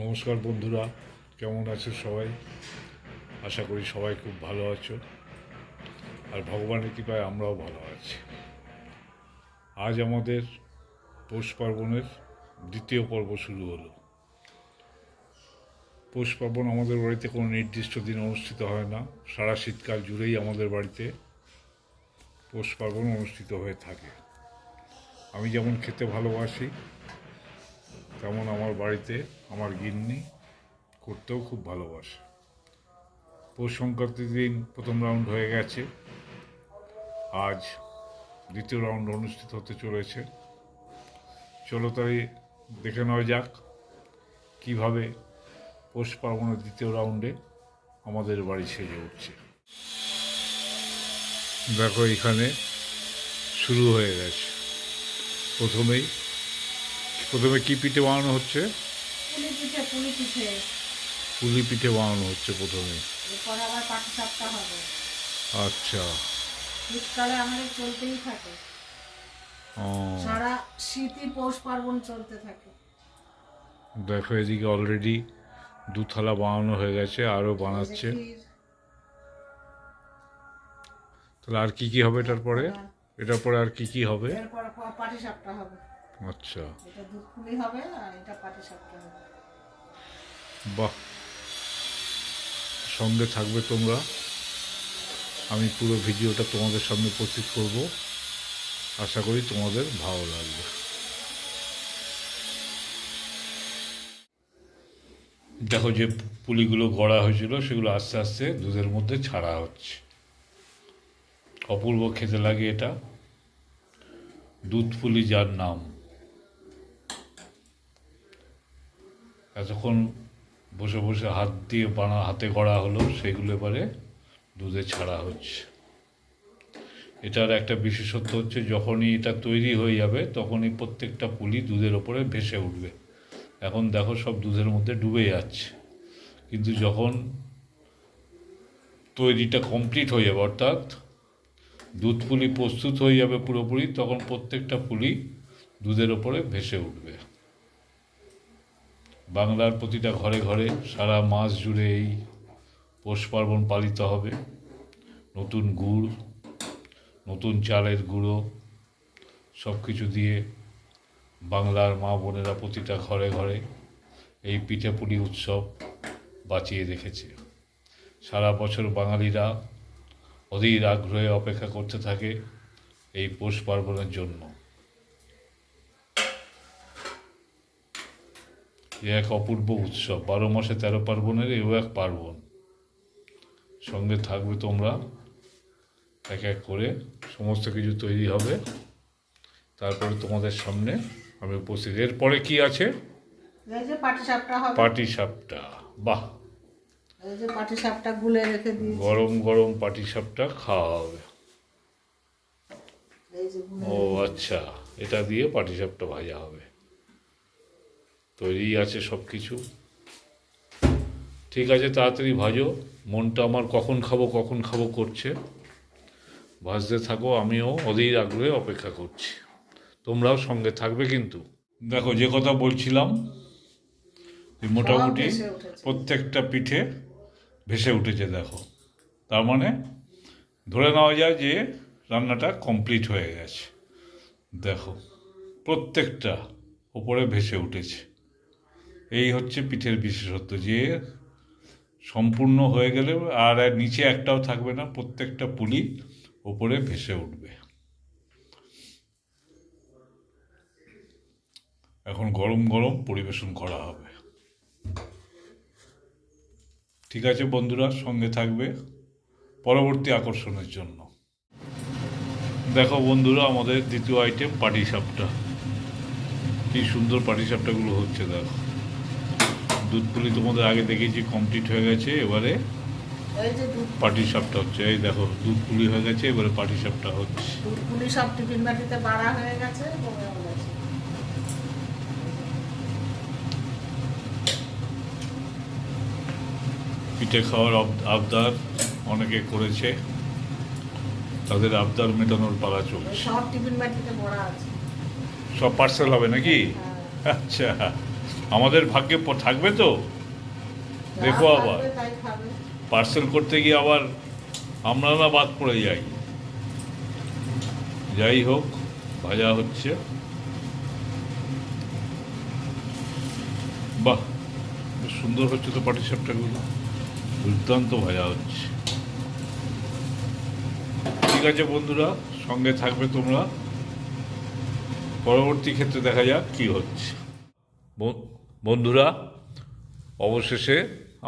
নমস্কার বন্ধুরা, কেমন আছো সবাই? আশা করি সবাই খুব ভালো আছো, আর ভগবানের কৃপায় আমরাও ভালো আছি। আজ আমাদের পৌষ পার্বণের দ্বিতীয় পর্ব শুরু হলো। পৌষ পার্বণ আমাদের বাড়িতে কোনো নির্দিষ্ট দিন অনুষ্ঠিত হয় না, সারা শীতকাল জুড়েই আমাদের বাড়িতে পৌষ পার্বণ অনুষ্ঠিত হয়ে থাকে। আমি যেমন খেতে ভালোবাসি, তেমন আমার বাড়িতে আমার গিন্নি করতেও খুব ভালোবাসে। পৌষ সংক্রান্তির দিন প্রথম রাউন্ড হয়ে গেছে, আজ দ্বিতীয় রাউন্ড অনুষ্ঠিত হতে চলেছে। চলো তাই দেখে নেওয়া যাক কীভাবে পৌষ পার্বণের দ্বিতীয় রাউন্ডে আমাদের বাড়ি সেজে উঠছে। দেখো, এখানে শুরু হয়ে গেছে। প্রথমে কি পিঠে বানানো হচ্ছে? পুলি পিঠে বানানো হচ্ছে প্রথমে। এরপর আবার পাটিসাপটা হবে। আচ্ছা, শীতকালে আমাদের চলতেই থাকে, ও সারা শীতই পৌষ পার্বণ চলতে থাকে। দেখো, এদিকে অলরেডি 2 থালা বানানো হয়ে গেছে, আরও বানাচ্ছে। তাহলে আর কি কি হবে এটার পরে? এটার পরে আর কি কি হবে? এরপর পাটিসাপটা হবে। আচ্ছা, এটা দুধ পুলি হবে আর এটা পাটিসাপটা হবে। বাহ, সঙ্গে থাকবে তোমরা। আমি পুরো ভিডিওটা তোমাদের সামনে উপস্থিত করব, আশা করি তোমাদের ভালো লাগবে। দেখো, যে পুলিগুলো গড়া হয়েছিল সেগুলো আস্তে আস্তে দুধের মধ্যে ছাড়া হচ্ছে। অপূর্ব খেতে লাগে এটা, দুধ পুলি যার নাম। এতক্ষণ বসে বসে হাত দিয়ে হাতে গড়া হলো, সেগুলো এবারে দুধে ছাড়া হচ্ছে। এটার একটা বিশেষত্ব হচ্ছে, যখনই এটা তৈরি হয়ে যাবে তখনই প্রত্যেকটা পুলি দুধের ওপরে ভেসে উঠবে। এখন দেখো, সব দুধের মধ্যে ডুবে যাচ্ছে, কিন্তু যখন তৈরিটা কমপ্লিট হয়ে যাবে, অর্থাৎ দুধ পুলি প্রস্তুত হয়ে যাবে পুরোপুরি, তখন প্রত্যেকটা পুলি দুধের ওপরে ভেসে উঠবে। বাংলার প্রতিটা ঘরে ঘরে সারা মাস জুড়ে এই পৌষ পার্বণ পালিত হবে। নতুন গুড়, নতুন চালের গুঁড়ো সব কিছু দিয়ে বাংলার মা বোনেরা প্রতিটা ঘরে ঘরে এই পিঠেপুলি উৎসব বাঁচিয়ে রেখেছে। সারা বছর বাঙালিরা অধীর আগ্রহে অপেক্ষা করতে থাকে এই পৌষ পার্বণের জন্য। এ এক অপূর্ব উৎসব, 12 মাসে 13 পার্বণের এও এক পার্বণ। সঙ্গে থাকবে তোমরা, এক এক করে সমস্ত কিছু তৈরি হবে, তারপরে তোমাদের সামনে আমি উপস্থিত। এরপরে কি আছে? এই যে পাটিসাপটা হবে। পাটিসাপটা, বাহ, এই যে পাটিসাপটা গুলে রেখে দিয়েছি। গরম গরম পাটিসাপটা খাওয়া হবে। এই যে গুলে ও আচ্ছা, এটা দিয়ে পাটিসাপটা ভাজা হবে। তৈরি আছে সব কিছু, ঠিক আছে, তাড়াতাড়ি ভাজো। মনটা আমার কখন খাবো করছে। ভাজতে থাকো, আমিও অধীর আগ্রহে অপেক্ষা করছি। তোমরাও সঙ্গে থাকবে কিন্তু। দেখো, যে কথা বলছিলাম, মোটামুটি ভেসে উঠেছে। প্রত্যেকটা পিঠে ভেসে উঠেছে। দেখো, তার মানে ধরে নেওয়া যায় যে রান্নাটা কমপ্লিট হয়ে গেছে। দেখো, প্রত্যেকটা ওপরে ভেসে উঠেছে। এই হচ্ছে পিঠের বিশেষত্ব, যে সম্পূর্ণ হয়ে গেলে আর নিচে একটাও থাকবে না, প্রত্যেকটা পুলি ওপরে ভেসে উঠবে। এখন গরম গরম পরিবেশন করা হবে। ঠিক আছে বন্ধুরা, সঙ্গে থাকবে পরবর্তী আকর্ষণের জন্য। দেখো বন্ধুরা, আমাদের দ্বিতীয় আইটেম পাটিসাপটা। কি সুন্দর পাটিসাপটাগুলো হচ্ছে। দেখো, দুধ পুলি তোমাদের আগে দেখেছি কমপ্লিট হয়ে গেছে, এবারে এই যে দুধ পাটিসাপটা হচ্ছে। এই দেখো, দুধ পুলি হয়ে গেছে, এবারে পাটিসাপটা হচ্ছে। দুধ পুলি সব টিফিন বাটিতে বাড়া হয়ে গেছে, বড় হয়ে গেছে। পিঠে খাওয়ার আবদার অনেকে করেছে, তাদের আবদার মেটানোর পালা এই চলছে। সব টিফিন বাটিতে ভরা আছে। সব পার্সেল হবে নাকি? হ্যাঁ। আচ্ছা, আমাদের ভাগ্যে থাকবে তো? যা দেখো থাকবে আবার তাই খাবে। পার্সেল করতে গিয়ে আবার আমরা না বাদ পড়ে যাই। যাই হোক, ভাজা হচ্ছে। বাহ, বেশ সুন্দর হচ্ছে তো পাটিসাপটাগুলো, দুর্দান্ত ভাজা হচ্ছে। ঠিক আছে বন্ধুরা, সঙ্গে থাকবে তোমরা। পরবর্তী ক্ষেত্রে দেখা যাক কি হচ্ছে। বন্ধুরা অবশেষে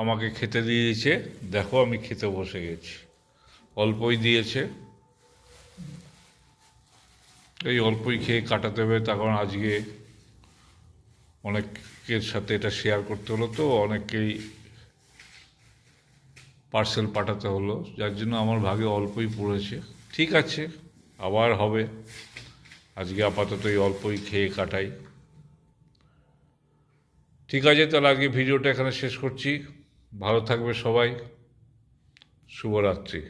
আমাকে খেতে দিয়েছে। দেখো আমি খেতে বসে গেছি। অল্পই দিয়েছে, এই অল্পই খেয়ে কাটাতে হবে। তার কারণ আজকে অনেকের সাথে এটা শেয়ার করতে হলো, তো অনেককেই পার্সেল পাঠাতে হলো, যার জন্য আমার ভাগে অল্পই পড়েছে। ঠিক আছে, আবার হবে। আজকে আপাতত এই অল্পই খেয়ে কাটাই। ঠিক আছে, তাহলে আজকে ভিডিওটা এখানে শেষ করছি। ভালো থাকবে সবাই। শুভরাত্রি।